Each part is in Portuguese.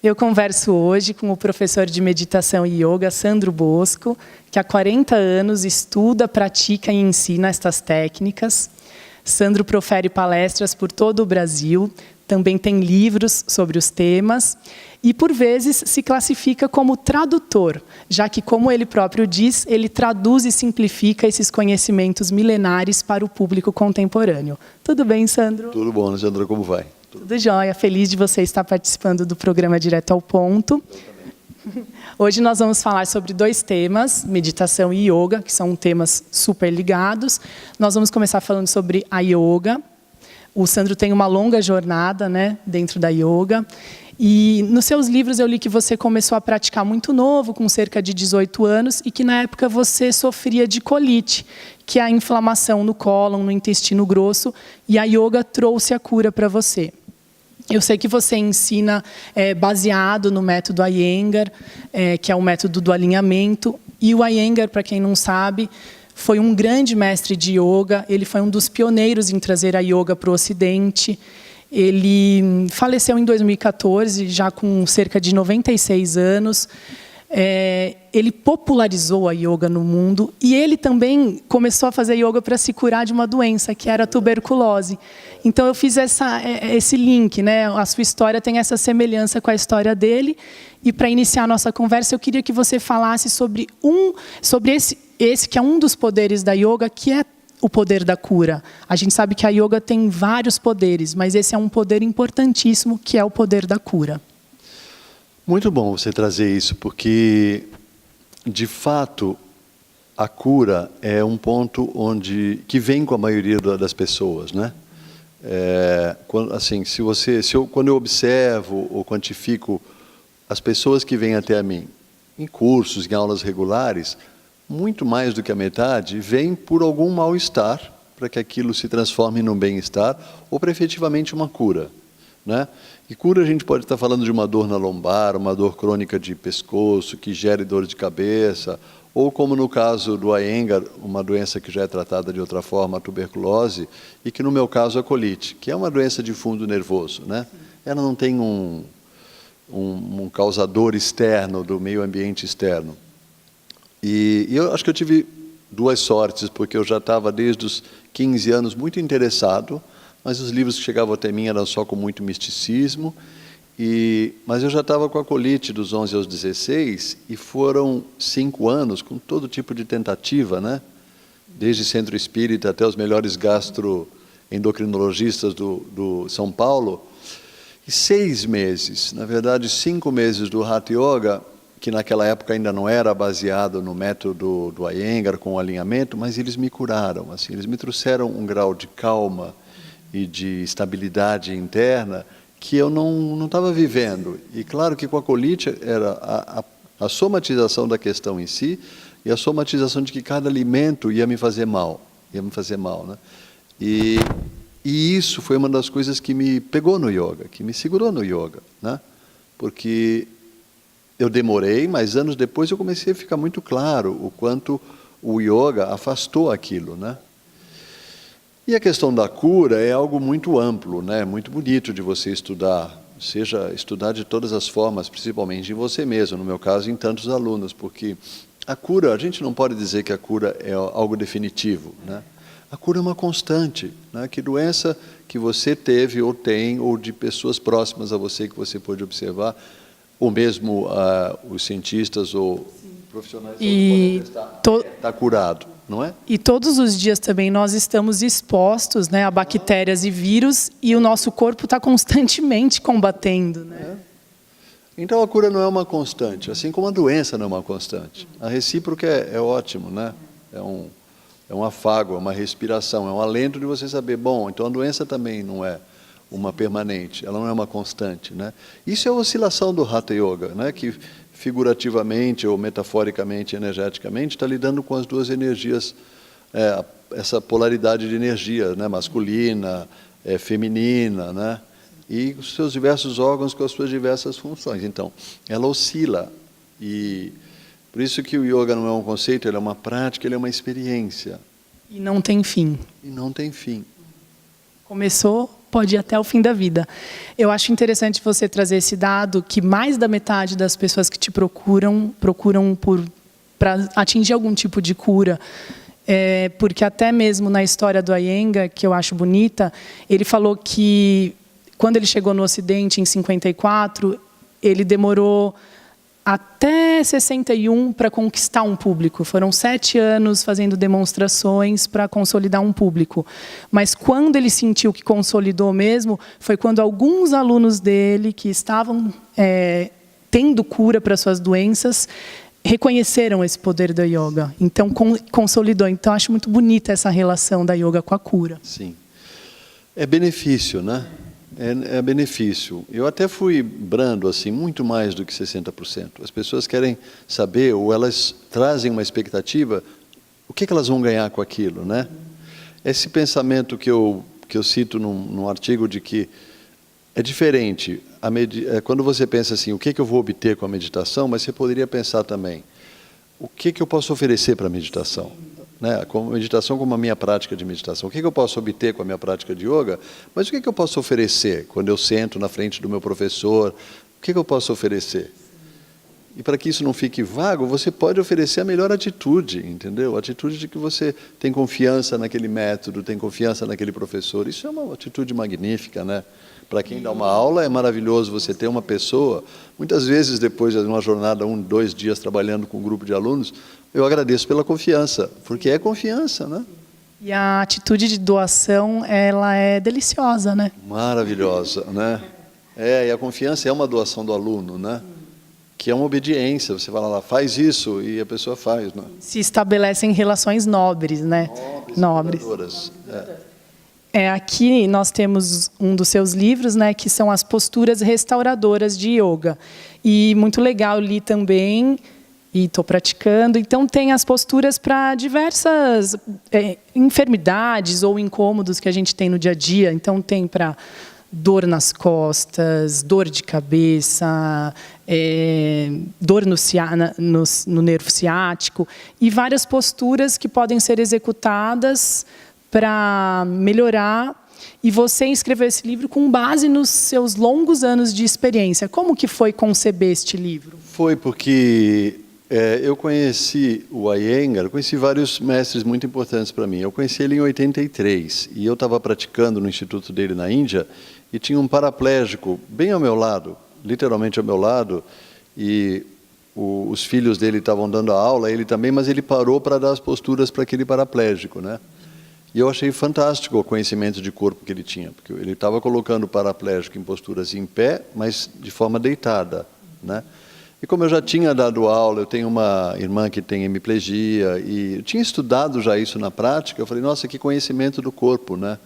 Eu converso hoje com o professor de meditação e yoga, Sandro Bosco, que há 40 anos estuda, pratica e ensina estas técnicas. Sandro profere palestras por todo o Brasil, também tem livros sobre os temas e, por vezes, se classifica como tradutor, já que, como ele próprio diz, ele traduz e simplifica esses conhecimentos milenares para o público contemporâneo. Tudo bem, Sandro? Tudo bom, Sandra, como vai? Tudo jóia, feliz de você estar participando do programa Direto ao Ponto. Hoje nós vamos falar sobre 2 temas, meditação e yoga, que são temas super ligados. Nós vamos começar falando sobre a yoga. O Sandro tem uma longa jornada, né, dentro da yoga. E nos seus livros eu li que você começou a praticar muito novo, com cerca de 18 anos, e que na época você sofria de colite, que é a inflamação no cólon, no intestino grosso, e a yoga trouxe a cura para você. Eu sei que você ensina baseado no método Iyengar, que é o método do alinhamento. E o Iyengar, para quem não sabe, foi um grande mestre de yoga. Ele foi um dos pioneiros em trazer a yoga para o Ocidente. Ele faleceu em 2014, já com cerca de 96 anos. Ele popularizou a yoga no mundo e ele também começou a fazer yoga para se curar de uma doença, que era a tuberculose. Então eu fiz esse link, né? A sua história tem essa semelhança com a história dele. E para iniciar a nossa conversa, eu queria que você falasse sobre esse que é um dos poderes da yoga, que é o poder da cura. A gente sabe que a yoga tem vários poderes, mas esse é um poder importantíssimo, que é o poder da cura. Muito bom você trazer isso, porque, de fato, a cura é um ponto que vem com a maioria das pessoas, né? Assim, quando eu observo ou quantifico as pessoas que vêm até a mim, em cursos, em aulas regulares, muito mais do que a metade vem por algum mal-estar, para que aquilo se transforme num bem-estar, ou para efetivamente uma cura, né? E cura a gente pode estar falando de uma dor na lombar, uma dor crônica de pescoço, que gere dor de cabeça, ou como no caso do Iyengar, uma doença que já é tratada de outra forma, a tuberculose, e que no meu caso a colite, que é uma doença de fundo nervoso, né? Ela não tem um causador externo, do meio ambiente externo. E eu acho que eu tive 2 sortes, porque eu já estava desde os 15 anos muito interessado, mas os livros que chegavam até mim eram só com muito misticismo, mas eu já estava com a colite dos 11 aos 16, e foram 5 anos com todo tipo de tentativa, né? Desde centro espírita até os melhores gastroendocrinologistas do São Paulo, e 6 meses, na verdade 5 meses do Hatha Yoga, que naquela época ainda não era baseado no método do Iyengar com o alinhamento, mas eles me curaram, assim, eles me trouxeram um grau de calma e de estabilidade interna que eu não estava vivendo. E claro que com a colite era a somatização da questão em si e a somatização de que cada alimento ia me fazer mal, né? E isso foi uma das coisas que me pegou no yoga, que me segurou no yoga, né? Porque eu demorei, mas anos depois eu comecei a ficar muito claro o quanto o yoga afastou aquilo, né? E a questão da cura é algo muito amplo, né? Muito bonito de você estudar, seja estudar de todas as formas, principalmente em você mesmo, no meu caso, em tantos alunos, porque a cura, a gente não pode dizer que a cura é algo definitivo, né? A cura é uma constante, né? Que doença que você teve ou tem, ou de pessoas próximas a você que você pôde observar, ou mesmo os cientistas ou profissionais podem testar, está curado, não é? E todos os dias também nós estamos expostos, né, a bactérias e vírus, e o nosso corpo está constantemente combatendo, né? Então a cura não é uma constante, assim como a doença não é uma constante. A recíproca é ótimo, né? É um afago, é uma respiração, é um alento de você saber, bom, então a doença também não é uma permanente, ela não é uma constante, né? Isso é a oscilação do Hatha Yoga, né? Que figurativamente ou metaforicamente, energeticamente, está lidando com as duas energias, essa polaridade de energia, né? Masculina, feminina, né? E os seus diversos órgãos com as suas diversas funções. Então, ela oscila. E por isso que o yoga não é um conceito, ele é uma prática, ele é uma experiência. E não tem fim. E não tem fim. Começou pode ir até o fim da vida. Eu acho interessante você trazer esse dado que mais da metade das pessoas que te procuram para atingir algum tipo de cura. Porque até mesmo na história do Iyengar, que eu acho bonita, ele falou que quando ele chegou no Ocidente, em 54, ele demorou até 61 para conquistar um público. Foram 7 anos fazendo demonstrações para consolidar um público. Mas quando ele sentiu que consolidou mesmo, foi quando alguns alunos dele, que estavam tendo cura para suas doenças, reconheceram esse poder da yoga. Então, consolidou. Então, acho muito bonita essa relação da yoga com a cura. Sim. É benefício, né? É benefício. Eu até fui brando, assim, muito mais do que 60%. As pessoas querem saber, ou elas trazem uma expectativa, o que elas vão ganhar com aquilo, né? Esse pensamento que eu cito num artigo de que é diferente. Quando você pensa assim, o que eu vou obter com a meditação, mas você poderia pensar também, o que eu posso oferecer para a meditação? Né? Com a meditação como a minha prática de meditação. O que eu posso obter com a minha prática de yoga? Mas o que eu posso oferecer quando eu sento na frente do meu professor? O que eu posso oferecer? E para que isso não fique vago, você pode oferecer a melhor atitude, entendeu? A atitude de que você tem confiança naquele método, tem confiança naquele professor. Isso é uma atitude magnífica, né? Para quem dá uma aula, é maravilhoso você ter uma pessoa. Muitas vezes, depois de uma jornada, 1, 2 dias trabalhando com um grupo de alunos, eu agradeço pela confiança, porque é confiança, né? E a atitude de doação, ela é deliciosa, né? Maravilhosa, né? E a confiança é uma doação do aluno, né? Que é uma obediência. Você fala lá, faz isso, e a pessoa faz, né? Se estabelecem relações nobres, né? Nobres. Aqui nós temos um dos seus livros, né, que são as posturas restauradoras de yoga. E muito legal, eu li também e estou praticando. Então, tem as posturas para diversas enfermidades ou incômodos que a gente tem no dia a dia. Então, tem para dor nas costas, dor de cabeça, dor no nervo ciático, e várias posturas que podem ser executadas para melhorar. E você escreveu esse livro com base nos seus longos anos de experiência. Como que foi conceber este livro? Foi porque eu conheci o Iyengar, conheci vários mestres muito importantes para mim. Eu conheci ele em 83 e eu estava praticando no instituto dele na Índia e tinha um paraplégico bem ao meu lado, literalmente ao meu lado, e os filhos dele estavam dando a aula, ele também, mas ele parou para dar as posturas para aquele paraplégico, né? E eu achei fantástico o conhecimento de corpo que ele tinha, porque ele estava colocando o paraplégico em posturas em pé, mas de forma deitada, né? E como eu já tinha dado aula, eu tenho uma irmã que tem hemiplegia, e eu tinha estudado já isso na prática, eu falei, nossa, que conhecimento do corpo, né?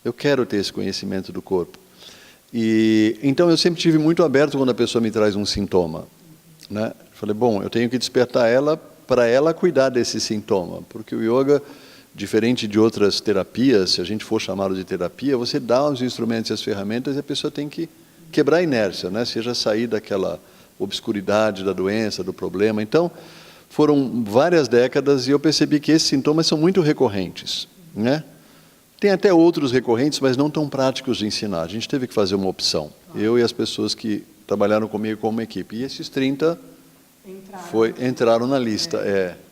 Eu quero ter esse conhecimento do corpo. E então eu sempre tive muito aberto quando a pessoa me traz um sintoma, né? Eu falei, bom, eu tenho que despertar ela para ela cuidar desse sintoma, porque o yoga, diferente de outras terapias, se a gente for chamá-lo de terapia, você dá os instrumentos e as ferramentas e a pessoa tem que quebrar a inércia, né? Seja sair daquela obscuridade da doença, do problema. Então, foram várias décadas e eu percebi que esses sintomas são muito recorrentes, né? Tem até outros recorrentes, mas não tão práticos de ensinar. A gente teve que fazer uma opção. Eu e as pessoas que trabalharam comigo como equipe. E esses 30 entraram na lista.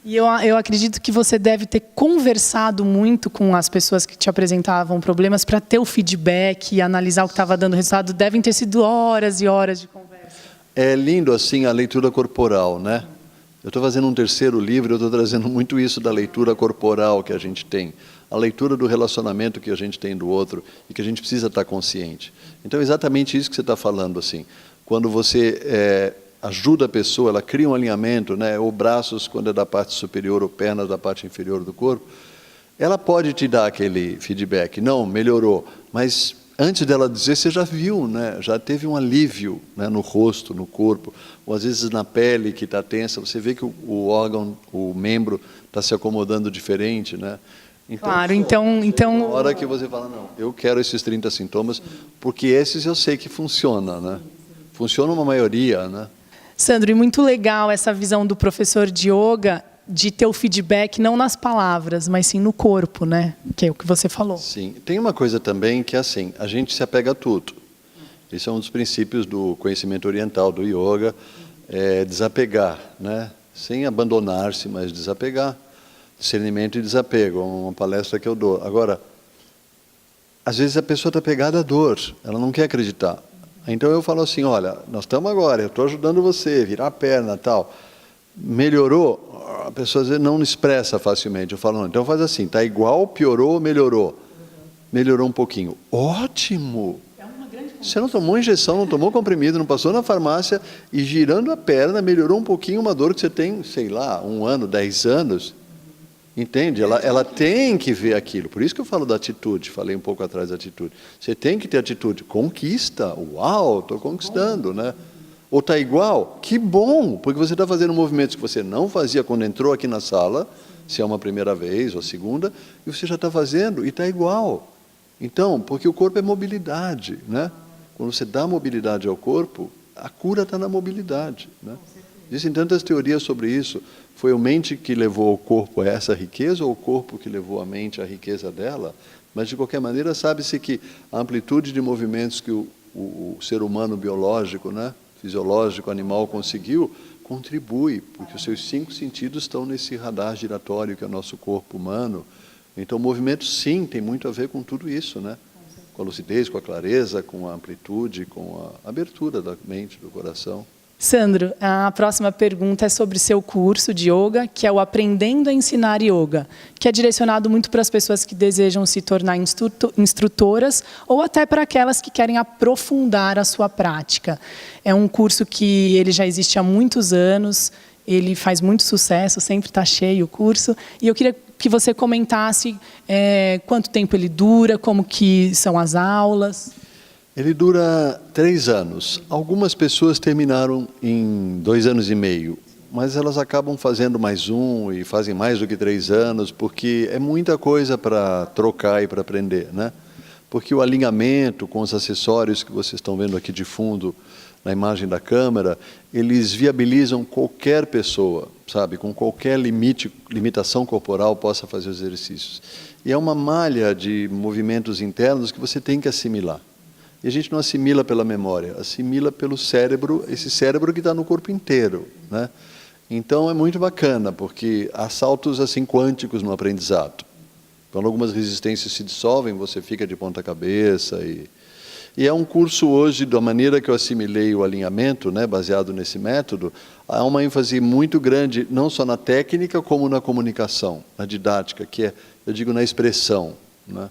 E eu acredito que você deve ter conversado muito com as pessoas que te apresentavam problemas para ter o feedback e analisar o que estava dando resultado. Devem ter sido horas e horas de conversa. É lindo, assim, a leitura corporal, né? Eu estou fazendo um terceiro livro, eu estou trazendo muito isso da leitura corporal que a gente tem. A leitura do relacionamento que a gente tem do outro e que a gente precisa estar consciente. Então, é exatamente isso que você está falando, assim. Quando você ajuda a pessoa, ela cria um alinhamento, né? Ou braços quando é da parte superior, ou pernas da parte inferior do corpo, ela pode te dar aquele feedback. Não, melhorou. Mas antes dela dizer, você já viu, né? Já teve um alívio, né? No rosto, no corpo, ou às vezes na pele que está tensa, você vê que o órgão, o membro está se acomodando diferente, né? Então, claro, então... Na hora que você fala, não, eu quero esses 30 sintomas, porque esses eu sei que funciona, né? Funciona uma maioria, né? Sandro, e muito legal essa visão do professor de yoga de ter o feedback não nas palavras, mas sim no corpo, né? Que é o que você falou. Sim. Tem uma coisa também que é assim, a gente se apega a tudo. Esse é um dos princípios do conhecimento oriental, do yoga, é desapegar, né? Sem abandonar-se, mas desapegar. Discernimento e desapego, é uma palestra que eu dou. Agora, às vezes a pessoa está pegada à dor, ela não quer acreditar. Então eu falo assim, olha, nós estamos agora, eu estou ajudando você, virar a perna e tal. Melhorou? A pessoa às vezes não expressa facilmente. Eu falo, não, então faz assim, está igual, piorou ou melhorou? Melhorou um pouquinho. Ótimo! Você não tomou injeção, não tomou comprimido, não passou na farmácia e girando a perna, melhorou um pouquinho uma dor que você tem, sei lá, 1 ano, 10 anos. Entende? Ela tem que ver aquilo. Por isso que eu falo da atitude, falei um pouco atrás da atitude. Você tem que ter atitude. Conquista. Uau, estou conquistando, né? Ou está igual? Que bom, porque você está fazendo movimentos que você não fazia quando entrou aqui na sala, se é uma primeira vez ou a segunda, e você já está fazendo e está igual. Então, porque o corpo é mobilidade, né? Quando você dá mobilidade ao corpo, a cura está na mobilidade, né? Existem tantas teorias sobre isso. Foi a mente que levou o corpo a essa riqueza ou o corpo que levou a mente à riqueza dela? Mas, de qualquer maneira, sabe-se que a amplitude de movimentos que o ser humano biológico, né, fisiológico, animal conseguiu, contribui, porque os seus 5 sentidos estão nesse radar giratório que é o nosso corpo humano. Então, o movimento, sim, tem muito a ver com tudo isso, né? Com a lucidez, com a clareza, com a amplitude, com a abertura da mente, do coração. Sandro, a próxima pergunta é sobre seu curso de yoga, que é o Aprendendo a Ensinar Yoga, que é direcionado muito para as pessoas que desejam se tornar instrutoras ou até para aquelas que querem aprofundar a sua prática. É um curso que ele já existe há muitos anos, ele faz muito sucesso, sempre está cheio o curso, e eu queria que você comentasse quanto tempo ele dura, como que são as aulas. Ele dura 3 anos. Algumas pessoas terminaram em 2 anos e meio, mas elas acabam fazendo mais um e fazem mais do que 3 anos, porque é muita coisa para trocar e para aprender, né? Porque o alinhamento com os acessórios que vocês estão vendo aqui de fundo, na imagem da câmera, eles viabilizam qualquer pessoa, sabe, com qualquer limitação corporal possa fazer os exercícios. E é uma malha de movimentos internos que você tem que assimilar. E a gente não assimila pela memória, assimila pelo cérebro, esse cérebro que está no corpo inteiro, né? Então é muito bacana, porque há saltos assim quânticos no aprendizado. Quando algumas resistências se dissolvem, você fica de ponta cabeça. E é um curso hoje, da maneira que eu assimilei o alinhamento, né, baseado nesse método, há uma ênfase muito grande, não só na técnica, como na comunicação, na didática, que é, eu digo, na expressão, né?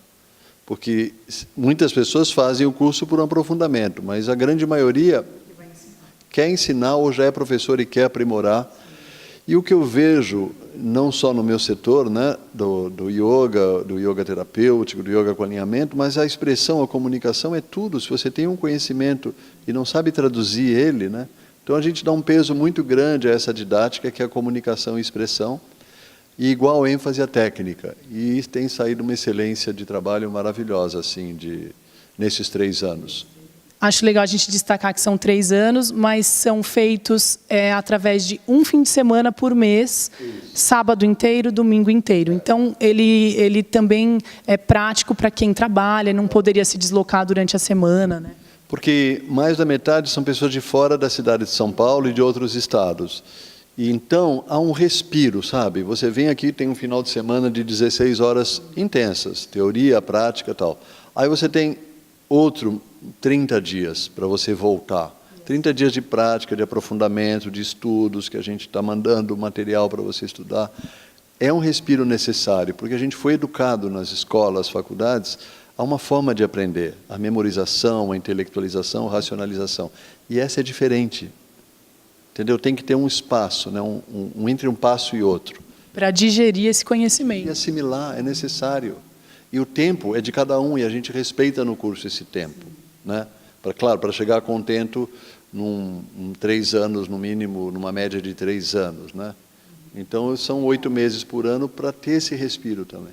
Porque muitas pessoas fazem o curso por um aprofundamento, mas a grande maioria quer ensinar ou já é professor e quer aprimorar. E o que eu vejo, não só no meu setor, né, do yoga terapêutico, do yoga com alinhamento, mas a expressão, a comunicação é tudo. Se você tem um conhecimento e não sabe traduzir ele, né, então a gente dá um peso muito grande a essa didática, que é a comunicação e expressão, e igual ênfase à técnica. E tem saído uma excelência de trabalho maravilhosa, assim, nesses 3 anos. Acho legal a gente destacar que são 3 anos, mas são feitos através de um fim de semana por mês, sábado inteiro, domingo inteiro. Então, ele também é prático para quem trabalha, não poderia se deslocar durante a semana, né? Porque mais da metade são pessoas de fora da cidade de São Paulo e de outros estados. E então, há um respiro, sabe? Você vem aqui, tem um final de semana de 16 horas intensas, teoria, prática e tal. Aí você tem outro 30 dias para você voltar. 30 dias de prática, de aprofundamento, de estudos, que a gente está mandando material para você estudar. É um respiro necessário, porque a gente foi educado nas escolas, faculdades, a uma forma de aprender, a memorização, a intelectualização, a racionalização. E essa é diferente. Entendeu? Tem que ter um espaço, né? Entre um passo e outro. Para digerir esse conhecimento. E assimilar, é necessário. E o tempo é de cada um, e a gente respeita no curso esse tempo, né? Claro, para chegar contento em 3 anos, no mínimo, numa média de 3 anos, né? Então, são 8 meses por ano para ter esse respiro também.